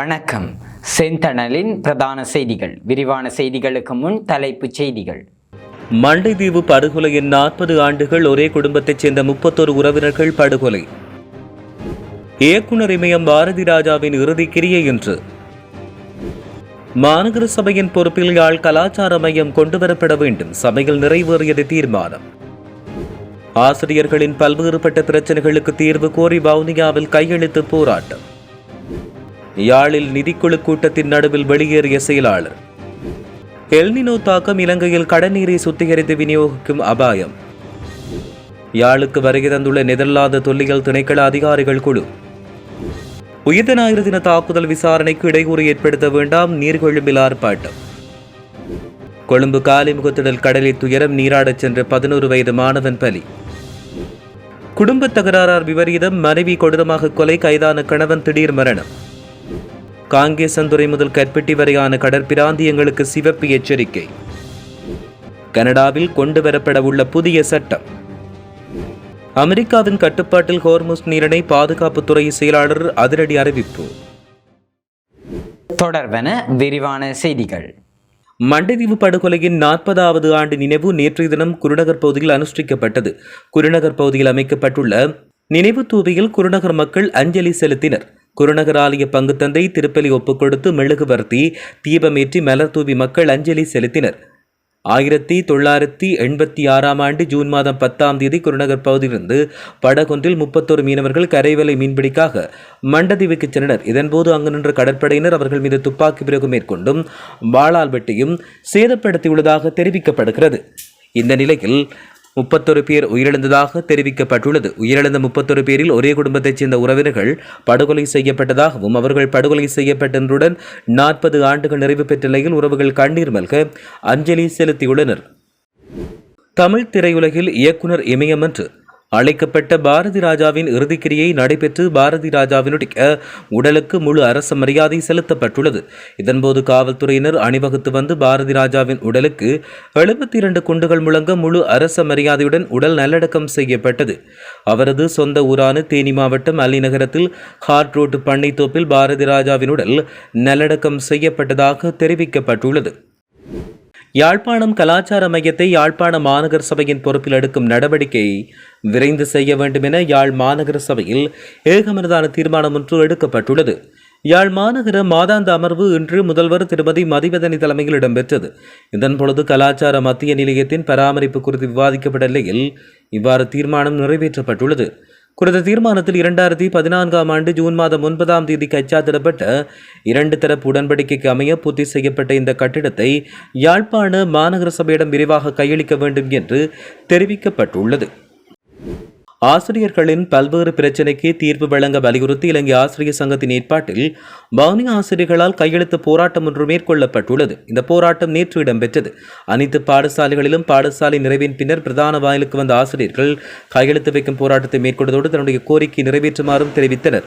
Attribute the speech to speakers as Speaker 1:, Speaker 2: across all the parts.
Speaker 1: வணக்கம். செந்தணலின் பிரதான செய்திகள். விரிவான செய்திகளுக்கு முன் தலைப்புச் செய்திகள்.
Speaker 2: மண்டைதீவு படுகொலையின் 40 ஆண்டுகள் ஒரே குடும்பத்தைச் சேர்ந்த 31 உறவினர்கள் படுகொலை. இயக்குனர் இமயம் பாரதி ராஜாவின் இறுதி கிரியை என்று. மாநகர சபையின் பொறுப்பில் யாழ் கலாச்சார மையம் கொண்டுவரப்பட வேண்டும், சபையில் நிறைவேறியது தீர்மானம். ஆசிரியர்களின் பல்வேறுபட்ட பிரச்சனைகளுக்கு தீர்வு கோரி வவுனியாவில் கையெழுத்து போராட்டம். யாழில் நிதிக்குழு கூட்டத்தின் நடுவில் வெளியேறிய செயலாளர். எல்னினோ தாக்கம், இலங்கையில் கடல்நீரை சுத்திகரித்து விநியோகிக்கும் அபாயம். யாழுக்கு வருகை தந்துள்ள நெதர்லாந்து தொல்லியல் திணைக்கள அதிகாரிகள் குழு. உயிர்த்த ஞாயிறு தின தாக்குதல் விசாரணைக்கு இடையூறு ஏற்படுத்த வேண்டாம், நீர்கொழும்பில் ஆர்ப்பாட்டம். கொழும்பு காலிமுகத்திடல் கடலில் துயரம், நீராடச் சென்ற 11 வயது மாணவன் பலி. குடும்ப தகராறார் விபரீதம், மனைவி கொடூரமாக கொலை, கைதான கணவன் திடீர் மரணம். காங்கேசந்துறை முதல் கற்பட்டி வரையான கடற்பிராந்தியங்களுக்கு சிவப்பு எச்சரிக்கை. கனடாவில் கொண்டுவரப்பட உள்ள புதிய சட்டம். அமெரிக்காவின் கட்டுப்பாட்டில் ஹோர்முஸ் நீரிணை, பாதுகாப்புத்துறை செயலாளர் அதிரடி அறிவிப்பு.
Speaker 1: தொடர்பென விரிவான செய்திகள்.
Speaker 2: மண்டைதீவு படுகொலையின் 40வது ஆண்டு நினைவு நேற்றைய தினம் குருநகர் பகுதியில் அனுஷ்டிக்கப்பட்டது. குருநகர் பகுதியில் அமைக்கப்பட்டுள்ள நினைவு தூவியில் குருநகர் மக்கள் அஞ்சலி செலுத்தினர். குருநகர் ஆலய பங்கு தந்தை திருப்பலி ஒப்புக் கொடுத்து மெழுகுவர்த்தி தீபமேற்றி மலர் தூவி மக்கள் அஞ்சலி செலுத்தினர். 1986 ஆண்டு ஜூன் மாதம் 10ஆம் தேதி குருநகர் பகுதியிலிருந்து படகொன்றில் 31 மீனவர்கள் கரைவலை மீன்பிடிக்காக மண்டதீவுக்கு சென்றனர். இதன்போது அங்கு நின்ற கடற்படையினர் அவர்கள் மீது துப்பாக்கி பிரயோகம் மேற்கொண்டும் வாளால் வெட்டியும் சேதப்படுத்தியுள்ளதாக தெரிவிக்கப்படுகிறது. இந்த நிலையில் 31 பேர் உயிரிழந்ததாக தெரிவிக்கப்பட்டுள்ளது. உயிரிழந்த 31 பேரில் ஒரே குடும்பத்தைச் சேர்ந்த உறவினர்கள் படுகொலை செய்யப்பட்டதாகவும் அவர்கள் படுகொலை செய்யப்பட்டதுடன் 40 ஆண்டுகள் நிறைவு பெற்ற நிலையில் உறவுகள் கண்ணீர் மல்க அஞ்சலி செலுத்தியுள்ளனர். தமிழ் திரையுலகில் இயக்குனர் இமயம் என்று அழைக்கப்பட்ட பாரதி ராஜாவின் இறுதிக்கிரியை நடைபெற்று பாரதி ராஜாவினுடைய உடலுக்கு முழு அரச மரியாதை செலுத்தப்பட்டுள்ளது. இதன்போது காவல்துறையினர் அணிவகுத்து வந்து பாரதி ராஜாவின் உடலுக்கு 72 குண்டுகள் முழங்க முழு அரச மரியாதையுடன் உடல் நல்லடக்கம் செய்யப்பட்டது. அவரது சொந்த ஊரான தேனி மாவட்டம் அல்லி நகரத்தில் ஹார்ட் ரோட்டு பண்ணைத்தோப்பில் பாரதி ராஜாவின் உடல் நல்லடக்கம் செய்யப்பட்டதாக தெரிவிக்கப்பட்டுள்ளது. யாழ்ப்பாணம் கலாச்சார மையத்தை யாழ்ப்பாண மாநகர சபையின் பொறுப்பில் எடுக்கும் நடவடிக்கையை விரைந்து செய்ய வேண்டும் என யாழ் மாநகர சபையில் ஏகமனதான தீர்மானம் ஒன்று எடுக்கப்பட்டுள்ளது. யாழ் மாநகர மாதாந்த அமர்வு இன்று முதல்வர் திருமதி மதிவதனி தலைமையில் இடம்பெற்றது. இதன்பொழுது கலாச்சார மத்திய நிலையத்தின் பராமரிப்பு குறித்து விவாதிக்கப்பட்ட நிலையில் இவ்வாறு தீர்மானம் நிறைவேற்றப்பட்டுள்ளது. குறித்த தீர்மானத்தில் 2014ஆம் ஆண்டு ஜூன் மாதம் 9ஆம் தேதி கைச்சாத்திடப்பட்ட 2 தரப்பு உடன்படிக்கைக்கு அமைய பூர்த்தி செய்யப்பட்ட இந்த கட்டிடத்தை யாழ்ப்பாண மாநகர சபையிடம் விரைவாக கையளிக்க வேண்டும் என்று தெரிவிக்கப்பட்டுள்ளது. ஆசிரியர்களின் பல்வேறு பிரச்சினைக்கு தீர்வு வழங்க வலியுறுத்தி இலங்கை ஆசிரியர் சங்கத்தின் ஏற்பாட்டில் வவுனியா ஆசிரியர்களால் கையெழுத்து போராட்டம் ஒன்று மேற்கொள்ளப்பட்டுள்ளது. இந்த போராட்டம் நேற்று இடம்பெற்றது. அனைத்து பாடசாலைகளிலும் பாடசாலை நிறைவின் பின்னர் பிரதான வாயிலுக்கு வந்த ஆசிரியர்கள் கையெழுத்து வைக்கும் போராட்டத்தை மேற்கொண்டதோடு தன்னுடைய கோரிக்கை நிறைவேற்றுமாறும் தெரிவித்தனர்.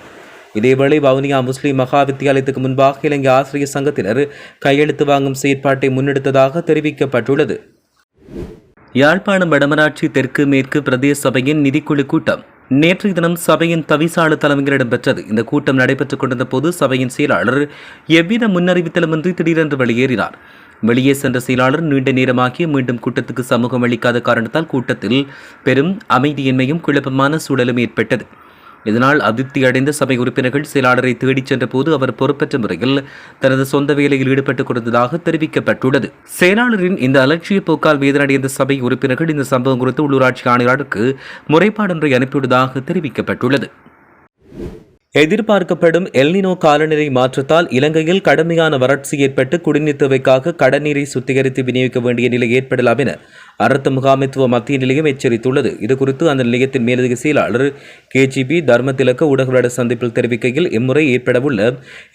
Speaker 2: இதேவேளை வவுனியா முஸ்லிம் மகா வித்தியாலயத்துக்கு முன்பாக இலங்கை ஆசிரியர் சங்கத்தினர் கையெழுத்து வாங்கும் செயற்பாட்டை முன்னெடுத்ததாக தெரிவிக்கப்பட்டுள்ளது. யாழ்ப்பாணம் வடமராட்சி தெற்கு மேற்கு பிரதேச சபையின் நிதிக்குழு கூட்டம் நேற்றைய தினம் சபையின் தவிசாளர் தலைமையில் இடம்பெற்றது. இந்த கூட்டம் நடைபெற்றுக் கொண்டிருந்த போது சபையின் செயலாளர் எவ்வித முன்னறிவித்தலுமின்றி திடீரென்று வெளியேறினார். வெளியே சென்ற செயலாளர் நீண்ட நேரமாகி மீண்டும் கூட்டத்துக்கு சமூகம் அளிக்காத காரணத்தால் கூட்டத்தில் பெரும் அமைதியின்மையும் குழப்பமான சூழலும் ஏற்பட்டது. இதனால் அதிருப்தி அடைந்த சபை உறுப்பினர்கள் செயலாளரை தேடிச் சென்ற போது அவர் பொறுப்பற்ற முறையில் தனது சொந்த வேலையில் ஈடுபட்டுக் கொடுத்ததாக தெரிவிக்கப்பட்டுள்ளது. செயலாளரின் இந்த அலட்சிய போக்கால் வேதனடைந்த சபை உறுப்பினர்கள் இந்த சம்பவம் குறித்து உள்ளூராட்சி ஆணையாளருக்கு முறைப்பாடொன்றை அனுப்பியுள்ளதாக தெரிவிக்கப்பட்டுள்ளது. எதிர்பார்க்கப்படும் எல்னினோ காலநிலை மாற்றத்தால் இலங்கையில் கடுமையான வறட்சி ஏற்பட்டு குடிநீர் தேவைக்காக கடற்நீரை சுத்திகரித்து விநியோகிக்க வேண்டிய நிலை ஏற்படலாம் என அரசு முகாமைத்துவ மத்திய நிலையம் எச்சரித்துள்ளது. இதுகுறித்து அந்த நிலையத்தின் மேலதிக செயலாளர் KGB தர்மதிலக்க ஊடகவியலாளர் சந்திப்பில் தெரிவிக்கையில் இம்முறை ஏற்படவுள்ள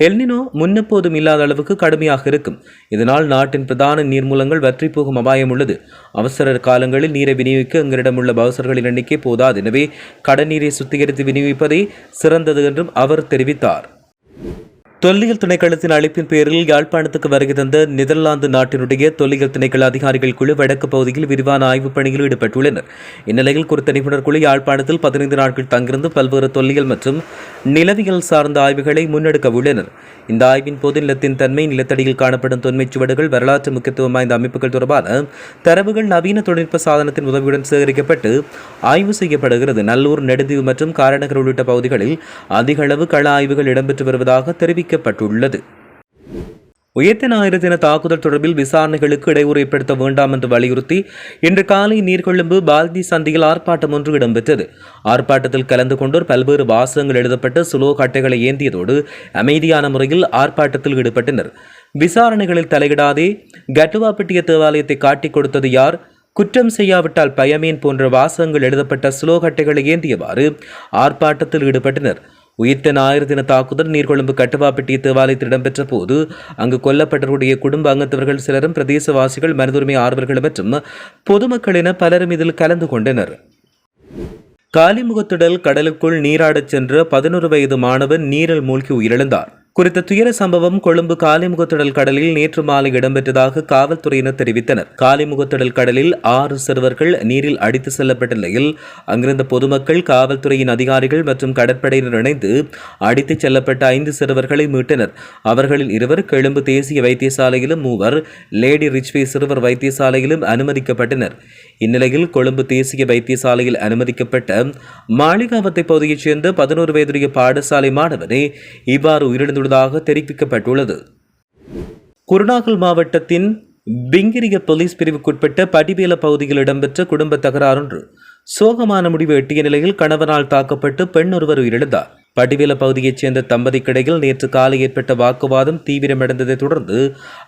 Speaker 2: எல்னினோ முன்னெப்போதும் இல்லாத அளவுக்கு கடுமையாக இருக்கும். இதனால் நாட்டின் பிரதான நீர்மூலங்கள் வற்றி போகும் அபாயம் உள்ளது. அவசர காலங்களில் நீரை விநியோகிக்க எங்களிடமுள்ள பவுசர்களின் எண்ணிக்கை போதாது. எனவே கடற்நீரை சுத்திகரித்து விநியோகிப்பதே சிறந்தது என்றும் அவர் தெரிவித்தார். தொல்லியல் திணைக்களத்தின் அழைப்பின் பேரில் யாழ்ப்பாணத்துக்கு வருகை தந்த நெதர்லாந்து நாட்டினுடைய தொல்லியல் திணைக்கள அதிகாரிகள் குழு வடக்கு பகுதியில் விரிவான ஆய்வுப் பணியில் ஈடுபட்டுள்ளனர். இந்நிலையில் குறித்த நிபுணர் குழு யாழ்ப்பாணத்தில் 15 நாட்கள் தங்கிருந்து பல்வேறு தொல்லியல் மற்றும் நிலவியல் சார்ந்த ஆய்வுகளை முன்னெடுக்க உள்ளனர். இந்த ஆய்வின் போது நிலத்தின் தன்மை, நிலத்தடியில் காணப்படும் தொன்மைச் சுவடுகள், வரலாற்று முக்கியத்துவம் வாய்ந்த அமைப்புகள் தொடர்பான தரவுகள் நவீன தொழில்நுட்ப சாதனத்தின் உதவியுடன் சேகரிக்கப்பட்டு ஆய்வு செய்யப்படுகிறது. நல்லூர், நெடுந்தீவு மற்றும் காரநகர் உள்ளிட்ட பகுதிகளில் அதிக அளவு கள ஆய்வுகள் இடம்பெற்று வருவதாக தெரிவிக்கப்பட்டுள்ளது. உயிர்த்த ஞாயிறு தின தாக்குதல் தொடர்பில் விசாரணைகளுக்கு இடையூறு ஏற்படுத்த வேண்டாம் என்று வலியுறுத்தி இன்று காலை நீர்கொழும்பு பால்தி சந்தியில் ஆர்ப்பாட்டம் ஒன்று இடம்பெற்றது. ஆர்ப்பாட்டத்தில் கலந்து கொண்டோர் பல்வேறு வாசகங்கள் எழுதப்பட்ட சுலோக அட்டைகளை ஏந்தியதோடு அமைதியான முறையில் ஆர்ப்பாட்டத்தில் ஈடுபட்டனர். விசாரணைகளில் தலையிடாதே, கட்டுவாப்பட்டிய தேவாலயத்தை காட்டிக் கொடுத்தது யார், குற்றம் செய்யாவிட்டால் பயமேன் போன்ற வாசகங்கள் எழுதப்பட்ட சுலோக அட்டைகளை ஏந்தியவாறு ஆர்ப்பாட்டத்தில் ஈடுபட்டனர். உயிர்த்த ஞாயிறு தின தாக்குதல் நீர்கொழும்பு கட்டுவாப்பட்டிய தேவாலயத்தில் இடம்பெற்ற போது அங்கு கொல்லப்பட்டவருடைய குடும்ப அங்கத்தவர்கள் சிலரும், பிரதேசவாசிகள், மனிதுரிமை ஆர்வலர்கள் மற்றும் பொதுமக்கள் என பலரும் இதில் கலந்து கொண்டனர். காலிமுகத்திடல் கடலுக்குள் நீராடச் சென்ற 11 வயது மாணவன் நீரில் மூழ்கி உயிரிழந்தார். குறித்த துயர சம்பவம் கொழும்பு காலிமுகத்திடல் கடலில் நேற்று மாலை இடம்பெற்றதாக காவல்துறையினர் தெரிவித்தனர். காலிமுகத்திடல் கடலில் 6 சிறுவர்கள் நீரில் அடித்து செல்லப்பட்ட நிலையில் அங்கிருந்த பொதுமக்கள், காவல்துறையின் அதிகாரிகள் மற்றும் கடற்படையினர் இணைந்து அடித்துச் செல்லப்பட்ட 5 சிறுவர்களை மீட்டனர். அவர்களில் 2 கொழும்பு தேசிய வைத்தியசாலையிலும் 3 லேடி ரிச்வே சிறுவர் வைத்தியசாலையிலும் அனுமதிக்கப்பட்டனர். இந்நிலையில் கொழும்பு தேசிய வைத்தியசாலையில் அனுமதிக்கப்பட்ட மாளிகாவத்தை பகுதியைச் சேர்ந்த 11 வயதுடைய பாடசாலை மாணவனே இவ்வாறு உயிரிழந்துள்ளதாக தெரிவிக்கப்பட்டுள்ளது. குருநாகல் மாவட்டத்தின் பிங்கிரிய போலீஸ் பிரிவுக்குட்பட்ட படிவேல பகுதியில் இடம்பெற்ற குடும்ப தகராறொன்று சோகமான முடிவு எட்டிய நிலையில் கணவனால் தாக்கப்பட்டு பெண் ஒருவர் உயிரிழந்தார். படிவேல பகுதியைச் சேர்ந்த தம்பதிக்கிடையில் நேற்று காலை ஏற்பட்ட வாக்குவாதம் தீவிரமடைந்ததை தொடர்ந்து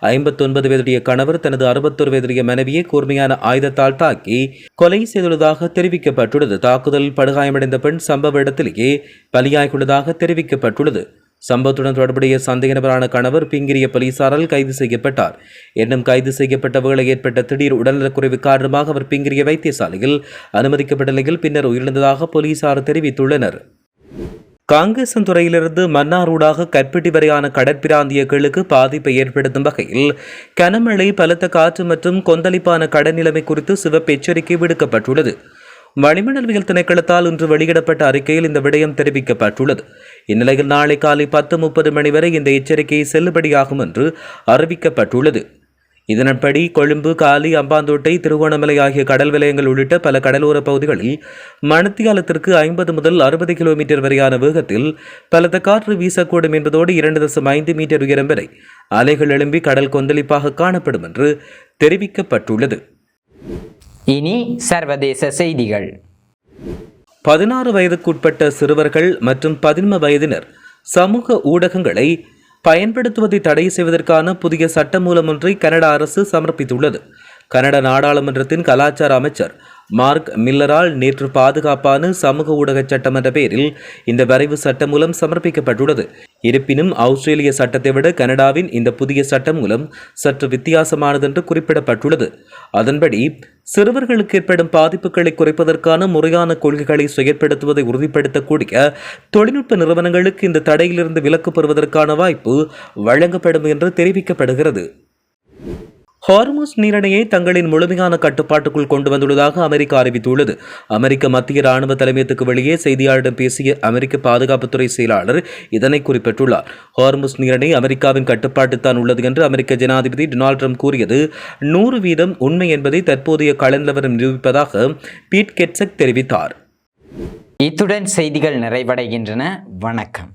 Speaker 2: 59 வயதுடைய கணவர் தனது 61 வயதுடைய மனைவியை கூர்மையான ஆயுதத்தால் தாக்கி கொலை செய்துள்ளதாக தெரிவிக்கப்பட்டுள்ளது. தாக்குதலில் படுகாயமடைந்த பெண் சம்பவ இடத்திலேயே பலியாகியுள்ளதாக தெரிவிக்கப்பட்டுள்ளது. சம்பவத்துடன் தொடர்புடைய சந்தேக நபரான கணவர் பிங்கிரிய போலீசாரால் கைது செய்யப்பட்டார். என்னும் கைது செய்யப்பட்ட வேளை ஏற்பட்ட திடீர் உடல்நலக்குறைவு காரணமாக அவர் பிங்கிரிய வைத்தியசாலையில் அனுமதிக்கப்பட்ட நிலையில் பின்னர் உயிரிழந்ததாக போலீசார் தெரிவித்துள்ளனர். காங்கேசன்துறையிலிருந்து மன்னாரூடாக கற்பிட்டி வரையான கடற்பிராந்தியங்களுக்கு பாதிப்பை ஏற்படுத்தும் வகையில் கனமழை, பலத்த காற்று மற்றும் கொந்தளிப்பான கடல் நிலைமை குறித்து சிவப்பு எச்சரிக்கை விடுக்கப்பட்டுள்ளது. வளிமண்டலவியல் திணைக்களத்தால் இன்று வெளியிடப்பட்ட அறிக்கையில் இந்த விடயம் தெரிவிக்கப்பட்டுள்ளது. இந்நிலையில் நாளை காலை 10:30 மணி வரை இந்த எச்சரிக்கை செல்லுபடியாகும் என்று அறிவிக்கப்பட்டுள்ளது. இதன்படி கொழும்பு, காலி, அம்பாந்தோட்டை, திருகோணமலை ஆகிய கடல் வலயங்கள் உள்ளிட்ட பல கடலோர பகுதிகளில் மணித்தியாலத்திற்கு 50 முதல் 60 கிலோமீட்டர் வரையான வேகத்தில் பலத்த காற்று வீசக்கூடும் என்பதோடு 2.5 மீட்டர் உயரம் வரை அலைகள் எழும்பி கடல் கொந்தளிப்பாக காணப்படும் என்று தெரிவிக்கப்பட்டுள்ளது.
Speaker 1: இனி சர்வதேச செய்திகள்.
Speaker 2: 16 வயதுக்குட்பட்ட சிறுவர்கள் மற்றும் 11 வயதினர் சமூக ஊடகங்களை பயன்படுத்துவதை தடை செய்வதற்கான புதிய சட்டமூலம் ஒன்றை கனடா அரசு சமர்ப்பித்துள்ளது. கனடா நாடாளுமன்றத்தின் கலாச்சார அமைச்சர் மார்க் மில்லரால் நேற்று பாதுகாப்பான சமூக ஊடக சட்டம் என்ற பெயரில் இந்த வரைவு சட்டம் மூலம் சமர்ப்பிக்கப்பட்டுள்ளது. இருப்பினும் ஆஸ்திரேலிய சட்டத்தை விட கனடாவின் இந்த புதிய சட்டம் மூலம் சற்று வித்தியாசமானது என்று குறிப்பிடப்பட்டுள்ளது. அதன்படி சிறுவர்களுக்கு ஏற்படும் பாதிப்புகளை குறைப்பதற்கான முறையான கொள்கைகளை செயற்படுத்துவதை உறுதிப்படுத்தக்கூடிய தொழில்நுட்ப நிறுவனங்களுக்கு இந்த தடையிலிருந்து விலக்கு பெறுவதற்கான வாய்ப்பு வழங்கப்படும் என்று தெரிவிக்கப்படுகிறது. ஹார்முஸ் நீரிணையை தங்களின் முழுமையான கட்டுப்பாட்டுக்குள் கொண்டு வந்துள்ளதாக அமெரிக்கா அறிவித்துள்ளது. அமெரிக்க மத்திய ராணுவ தலைமையகத்துக்கு வெளியே செய்தியாளரிடம் பேசிய அமெரிக்க பாதுகாப்புத்துறை செயலாளர் இதனை குறிப்பிட்டுள்ளார். ஹார்முஸ் நீரிணை அமெரிக்காவின் கட்டுப்பாட்டுத்தான் உள்ளது என்று அமெரிக்க ஜனாதிபதி டொனால்ட் ட்ரம்ப் கூறியது 100% உண்மை என்பதை தற்போதைய கள நிலவரம் நிரூபிப்பதாக பீட் கெட்சக் தெரிவித்தார்.
Speaker 1: இத்துடன் செய்திகள் நிறைவடைகின்றன. வணக்கம்.